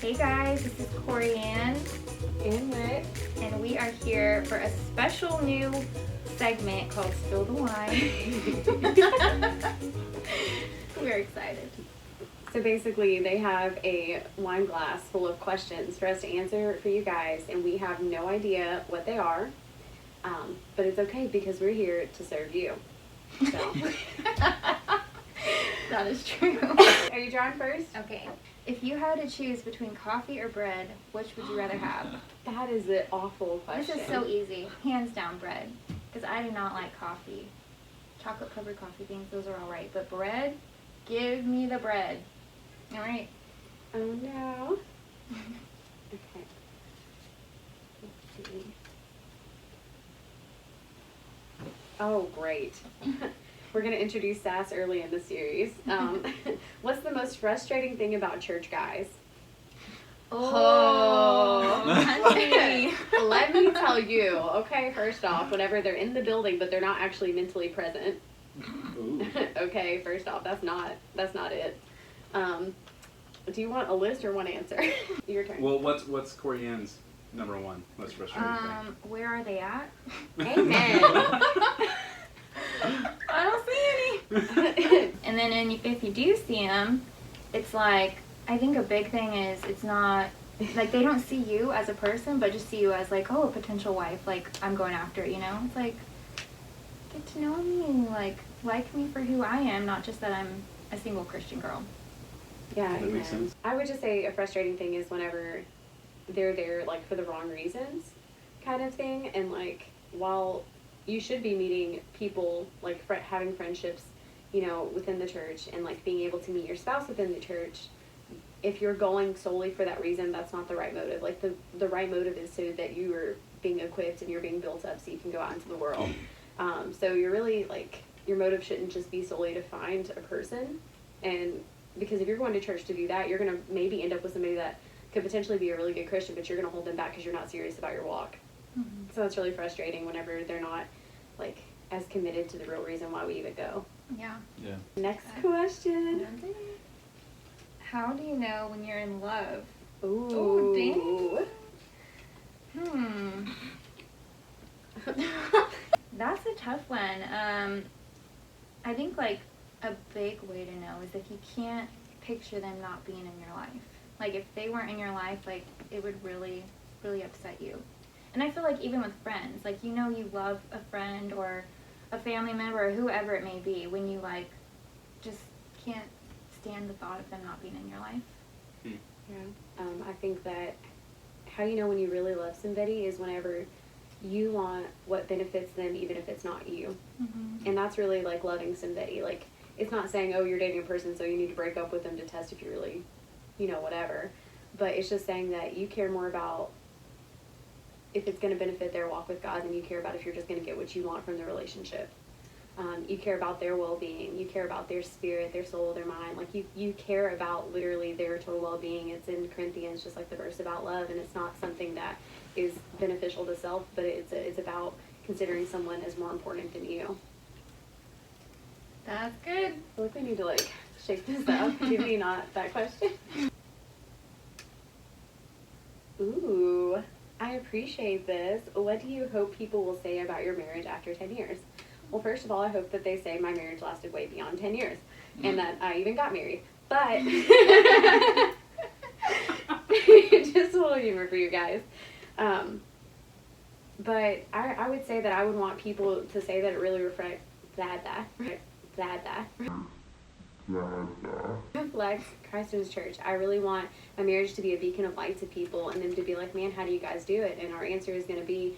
Hey guys, this is CoryAnn And Whit. and we are here for a special new segment called Spill the Wine. We're excited. So basically, they have a wine glass full of questions for us to answer for you guys, and we have no idea what they are. But it's okay because we're here to serve you. So. That is true. Are you drawing first? Okay, if you had to choose between coffee or bread, which would you rather have? That is an awful question. This is so easy. Hands down bread. Because I do not like coffee. Chocolate covered coffee beans, those are alright. But bread, give me the bread. Alright. Oh no. Okay. Let's see. Oh, great. We're going to introduce Sass early in the series. What's the most frustrating thing about church guys? honey. Let me tell you. Okay, first off, whenever they're in the building but they're not actually mentally present. Okay, first off, that's not it. Do you want a list or one answer? Your turn. Well, what's CoryAnn's number one most frustrating thing? Where are they at? Amen. I don't see any. And then if you do see them, it's like, I think a big thing is it's not, like they don't see you as a person, but just see you as like, oh, a potential wife, like I'm going after it, you know? It's like, get to know me and like me for who I am, not just that I'm a single Christian girl. Yeah, That makes sense. I would just say a frustrating thing is whenever they're there like for the wrong reasons, kind of thing. And like while you should be meeting people, like having friendships, you know, within the church, and like being able to meet your spouse within the church, if you're going solely for that reason, that's not the right motive. Like the right motive is so that you are being equipped and you're being built up so you can go out into the world. So you're really like, your motive shouldn't just be solely to find a person. And because if you're going to church to do that, you're going to maybe end up with somebody that could potentially be a really good Christian, but you're going to hold them back because you're not serious about your walk. Mm-hmm. So it's really frustrating whenever they're not like as committed to the real reason why we even go. Yeah. Yeah. Next question. How do you know when you're in love? Ooh. Dang. That's a tough one. I think like a big way to know is if you can't picture them not being in your life. Like if they weren't in your life, like it would really, really upset you. And I feel like even with friends, like you know you love a friend or a family member or whoever it may be when you like just can't stand the thought of them not being in your life. Yeah. I think that how you know when you really love somebody is whenever you want what benefits them even if it's not you. Mm-hmm. And that's really like loving somebody. Like it's not saying, oh, you're dating a person so you need to break up with them to test if you really, you know, whatever. But it's just saying that you care more about if it's going to benefit their walk with God than you care about if you're just going to get what you want from the relationship. You care about their well-being. You care about their spirit, their soul, their mind. Like you care about literally their total well-being. It's in Corinthians, just like the verse about love, and it's not something that is beneficial to self, but it's about considering someone as more important than you. That's good. I think we need to like shake this up. Give me not that question. Ooh, I appreciate this. What do you hope people will say about your marriage after 10 years? Well, first of all, I hope that they say my marriage lasted way beyond 10 years and that I even got married. But just a little humor for you guys. But I would say that I would want people to say that it really reflects Christ in His church. I really want my marriage to be a beacon of light to people and them to be like, man, how do you guys do it? And our answer is going to be,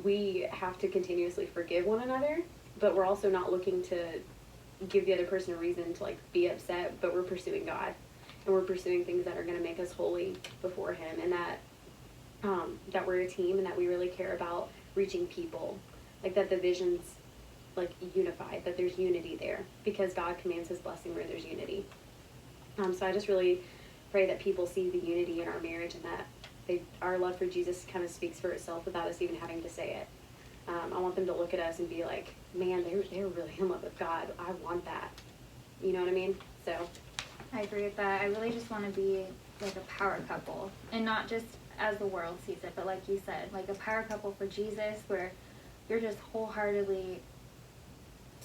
we have to continuously forgive one another, but we're also not looking to give the other person a reason to like be upset, but we're pursuing God and we're pursuing things that are going to make us holy before Him, and that we're a team and that we really care about reaching people, like that the vision's like unified, that there's unity there because God commands His blessing where there's unity. So I just really pray that people see the unity in our marriage and that our love for Jesus kind of speaks for itself without us even having to say it. I want them to look at us and be like, man, they're really in love with God. I want that. You know what I mean? So I agree with that. I really just want to be like a power couple, and not just as the world sees it, but like you said, like a power couple for Jesus, where you're just wholeheartedly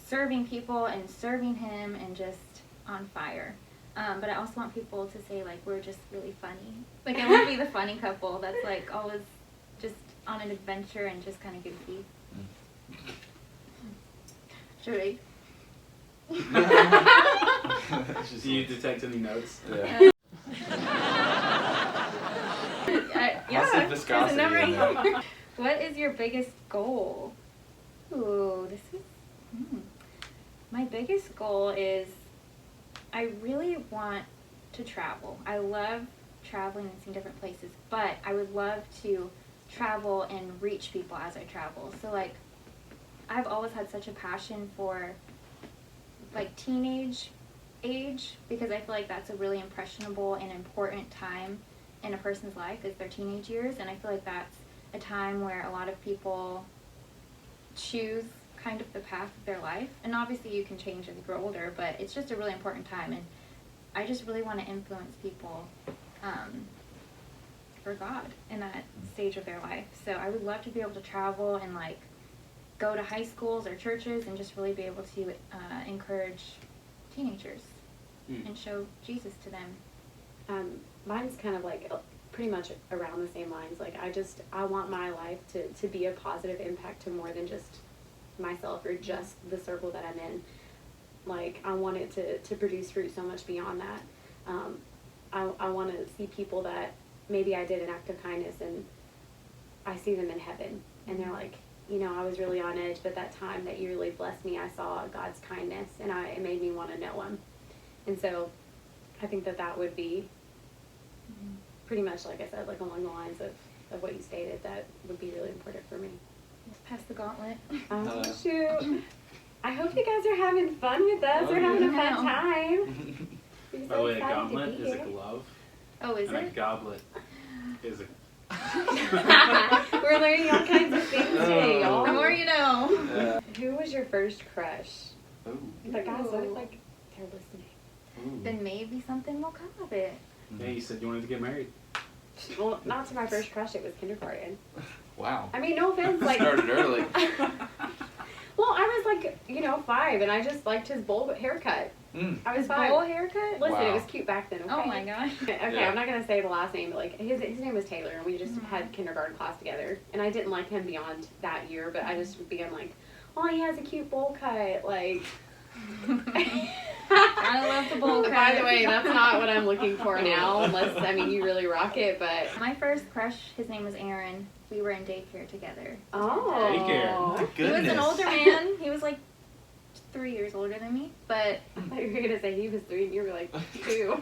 serving people and serving Him and just on fire. But I also want people to say, like, we're just really funny. Like, I want to be the funny couple that's, like, always just on an adventure and just kind of goofy. Should I? Do you detect any notes? Yeah. Yeah, some there's a viscosity number in there. here. What is your biggest goal? Ooh, this is... My biggest goal is I really want to travel. I love traveling and seeing different places, but I would love to travel and reach people as I travel. So, like, I've always had such a passion for, like, teenage age, because I feel like that's a really impressionable and important time in a person's life, is their teenage years, and I feel like that's a time where a lot of people choose kind of the path of their life, and obviously you can change as you grow older, but it's just a really important time, and I just really want to influence people for God in that stage of their life. So I would love to be able to travel and, like, go to high schools or churches and just really be able to encourage teenagers and show Jesus to them. Mine's kind of like pretty much around the same lines. Like, I want my life to be a positive impact to more than just myself or just the circle that I'm in. Like, I want it to produce fruit so much beyond that. I want to see people that maybe I did an act of kindness and I see them in heaven and they're like, you know, I was really on edge, but that time that you really blessed me, I saw God's kindness and it made me want to know Him. And so I think that would be pretty much, like I said, like along the lines of what you stated, that would be really important for me. Let's pass the gauntlet. Oh, shoot. I hope you guys are having fun with us. We're having a fun time. We're By the way, a excited to gauntlet be is a here. glove, Oh, is and a it? goblet is a... We're learning all kinds of things today, y'all. The more you know. Yeah. Who was your first crush? Ooh. The guys look Ooh. like they're listening. Ooh. Then maybe something will come of it. Yeah, you said you wanted to get married. Well, not to my first crush. It was kindergarten. Wow. I mean, no offense. Like, Started early. Well, I was like, 5, and I just liked his bowl haircut. I was 5. Bowl haircut? Listen, Wow. it was cute back then. Okay? Oh my gosh. Okay, Yeah. I'm not gonna say the last name, but like his name was Taylor, and we just had kindergarten class together. And I didn't like him beyond that year, but I just began like, oh, he has a cute bowl cut, like. Gotta love the bowl cut. By the way, that's not what I'm looking for now, unless you really rock it. But My first crush, his name was Aaron. We were in daycare together. oh, Daycare. My He was an goodness. older man. He was like 3 years older than me, but I thought you were gonna say he was 3, and you were like 2.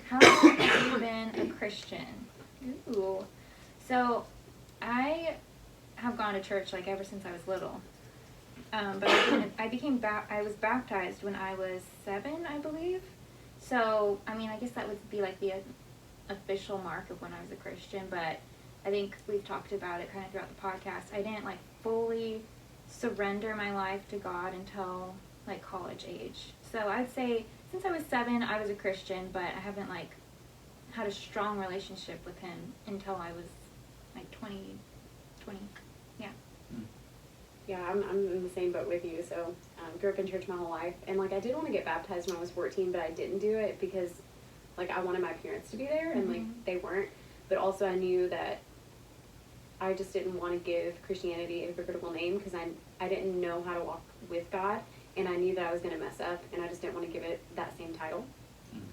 how long have you been a Christian? Ooh. So, I have gone to church like ever since I was little. But I was baptized when I was 7, I believe. So, I mean, I guess that would be like the official mark of when I was a Christian, but I think we've talked about it kind of throughout the podcast. I didn't like fully surrender my life to God until like college age. So I'd say since I was 7, I was a Christian, but I haven't like had a strong relationship with Him until I was like 20. Yeah, I'm in the same boat with you. So, grew up in church my whole life, and like I did want to get baptized when I was 14, but I didn't do it because like I wanted my parents to be there, and like they weren't. But also I knew that I just didn't want to give Christianity a hypocritical name because I didn't know how to walk with God, and I knew that I was going to mess up, and I just didn't want to give it that same title.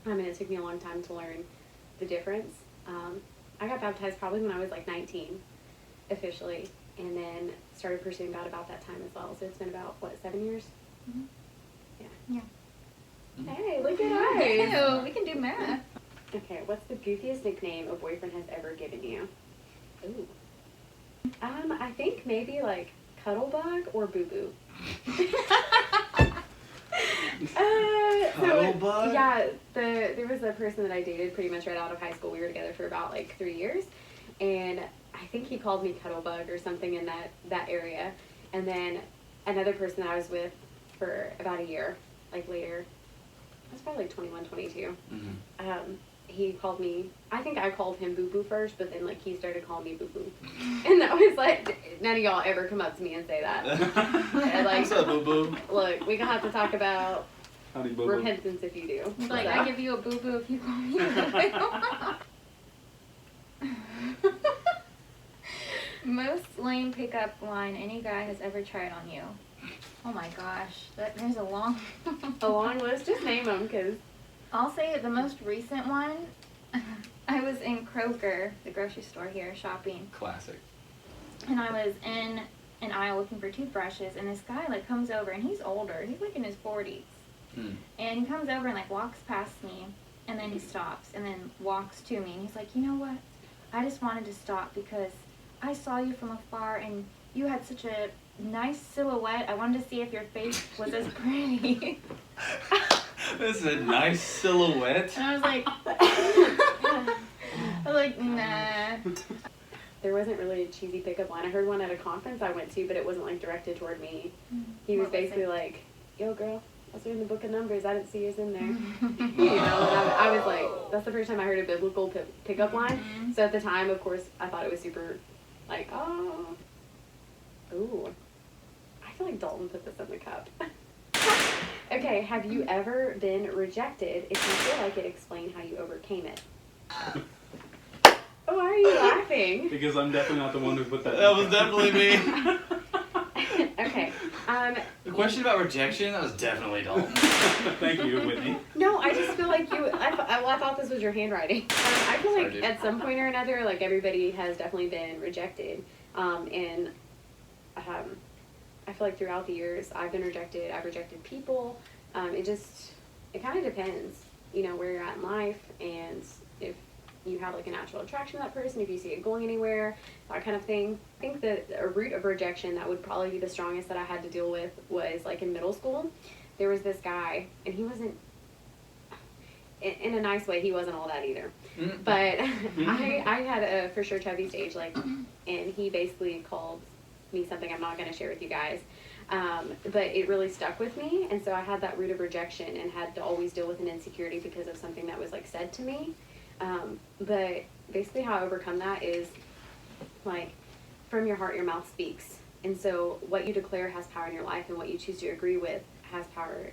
It took me a long time to learn the difference. I got baptized probably when I was like 19, officially, and then started pursuing God about that time as well. So it's been about, 7 years? Mhm. Yeah. Yeah. Hey, look at us! Ew, we can do math. Okay, what's the goofiest nickname a boyfriend has ever given you? Ooh. I think maybe like Cuddlebug or Boo Boo. Cuddlebug? Yeah, there was a person that I dated pretty much right out of high school. We were together for about like 3 years, and I think he called me Cuddlebug or something in that area. And then another person that I was with for about a year, like later, was probably like 21, 22. Mm-hmm. He called me, I think I called him Boo Boo first, but then like he started calling me Boo Boo. And that was like, none of y'all ever come up to me and say that. And, like, What's up, Boo Boo? look, we gonna have to talk about Honey boo boo. repentance if you do. He's like, So. I give you a boo boo if you call me a boo boo. Most lame pickup line any guy has ever tried on you. Oh my gosh, there's a long. A long list, just name them, because. I'll say the most recent one. I was in Kroger, the grocery store here, shopping, Classic. and I was in an aisle looking for toothbrushes, and this guy like comes over, and he's older, he's like in his 40s, and he comes over and like walks past me, and then he stops, and then walks to me, and he's like, you know what? I just wanted to stop because I saw you from afar, and you had such a nice silhouette. I wanted to see if your face was as pretty. This is a nice silhouette. And I was like, nah. There wasn't really a cheesy pickup line. I heard one at a conference I went to, but it wasn't like directed toward me. He was What was basically it? like, yo girl, I was reading the book of Numbers. I didn't see yours in there. You know, and I was like, that's the first time I heard a biblical pickup line. So at the time, of course, I thought it was super, like, oh. Ooh. I feel like Dalton put this in the cup. Okay, have you ever been rejected? If you feel like it, explain how you overcame it. Why are you laughing? Because I'm definitely not the one who put that. That was definitely me. Okay. The question about rejection, that was definitely Dalton. Thank you, Whitney. No, I just feel like you. I thought this was your handwriting. I feel Sorry, like dude. at some point or another, like everybody has definitely been rejected. And I feel like throughout the years, I've been rejected. I've rejected people. It kind of depends, you know, where you're at in life and if you have like a natural attraction to that person, if you see it going anywhere, that kind of thing. I think that a root of rejection that would probably be the strongest that I had to deal with was like in middle school. There was this guy, and he wasn't, in a nice way, he wasn't all that either. But I had a for sure chubby stage, like, and he basically called me something I'm not going to share with you guys. But it really stuck with me, and so I had that root of rejection and had to always deal with an insecurity because of something that was like said to me. But basically how I overcome that is like from your heart your mouth speaks, and so what you declare has power in your life, and what you choose to agree with has power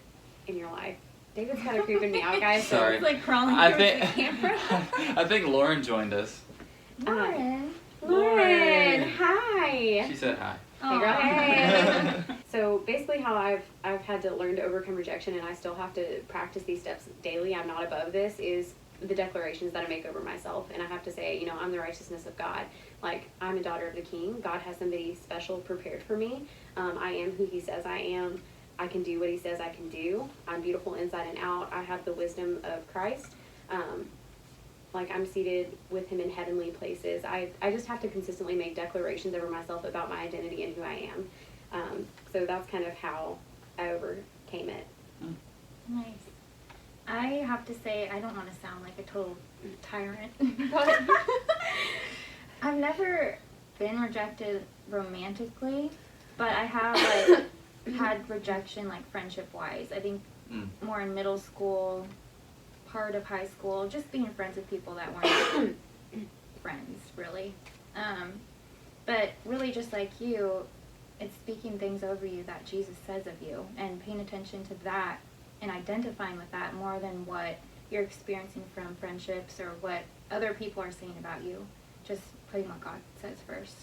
in your life. David's kind of creeping me out, guys. so- Sorry. It's like crawling I towards think the camera. I think Lauren joined us. Lauren. Lauren, hi. She said hi. Hey girl, Aw. hey. So basically how I've had to learn to overcome rejection, and I still have to practice these steps daily, I'm not above this, is the declarations that I make over myself. And I have to say, you know, I'm the righteousness of God. Like, I'm a daughter of the King. God has somebody special prepared for me. I am who he says I am. I can do what he says I can do. I'm beautiful inside and out. I have the wisdom of Christ. Like, I'm seated with him in heavenly places. I just have to consistently make declarations over myself about my identity and who I am. So that's kind of how I overcame it. Nice. I have to say, I don't want to sound like a total tyrant, but I've never been rejected romantically, but I have like had rejection like friendship-wise. I think more in middle school, part of high school, just being friends with people that weren't friends, really. But really, just like you, it's speaking things over you that Jesus says of you and paying attention to that and identifying with that more than what you're experiencing from friendships or what other people are saying about you. Just putting what God says first.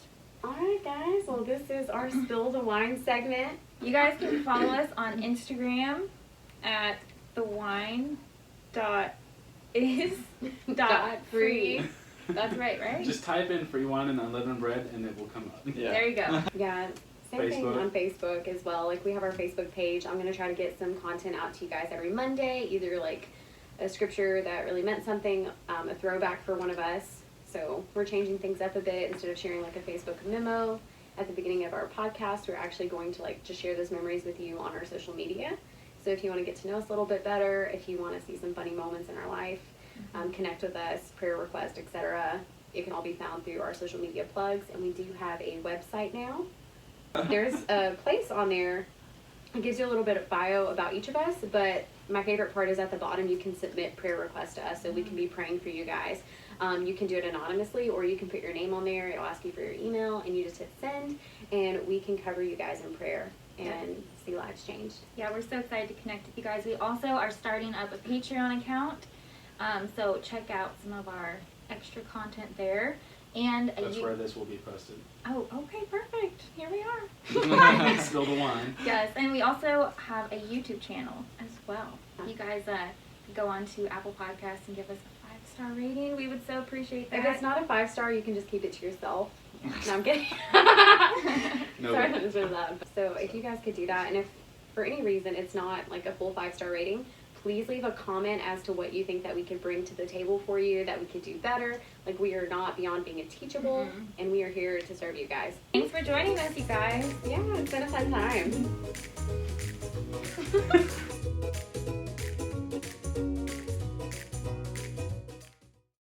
All right, guys. Well, this is our Spill the Wine segment. You guys can follow us on Instagram at thewine.is.free. That's right? Just type in free wine and unleavened bread and it will come up. Yeah. There you go. Yeah, same thing Facebook. on Facebook as well. Like, we have our Facebook page. I'm going to try to get some content out to you guys every Monday, either like a scripture that really meant something, a throwback for one of us. So we're changing things up a bit. Instead of sharing like a Facebook memo at the beginning of our podcast, we're actually going to like just share those memories with you on our social media. So if you want to get to know us a little bit better, if you want to see some funny moments in our life, connect with us, prayer requests, etc., it can all be found through our social media plugs. And we do have a website now. There's a place on there. It gives you a little bit of bio about each of us, but my favorite part is at the bottom, you can submit prayer requests to us so we can be praying for you guys. You can do it anonymously, or you can put your name on there. It'll ask you for your email, and you just hit send, and we can cover you guys in prayer and see lives changed. Yeah, we're so excited to connect with you guys. We also are starting up a Patreon account, so check out some of our extra content there. And That's where this will be posted. Oh, okay, perfect. Here we are. Spill the wine. Yes, and we also have a YouTube channel as well. If you guys go on to Apple Podcasts and give us a 5-star rating, we would so appreciate that. If it's not a 5-star, you can just keep it to yourself. No, I'm kidding. No. Sorry, that was really loud. So if you guys could do that, and if for any reason it's not like a full 5-star rating, please leave a comment as to what you think that we could bring to the table for you, that we could do better. Like, we are not beyond being teachable, and we are here to serve you guys. Thanks for joining us, you guys. Yeah, it's been a fun time.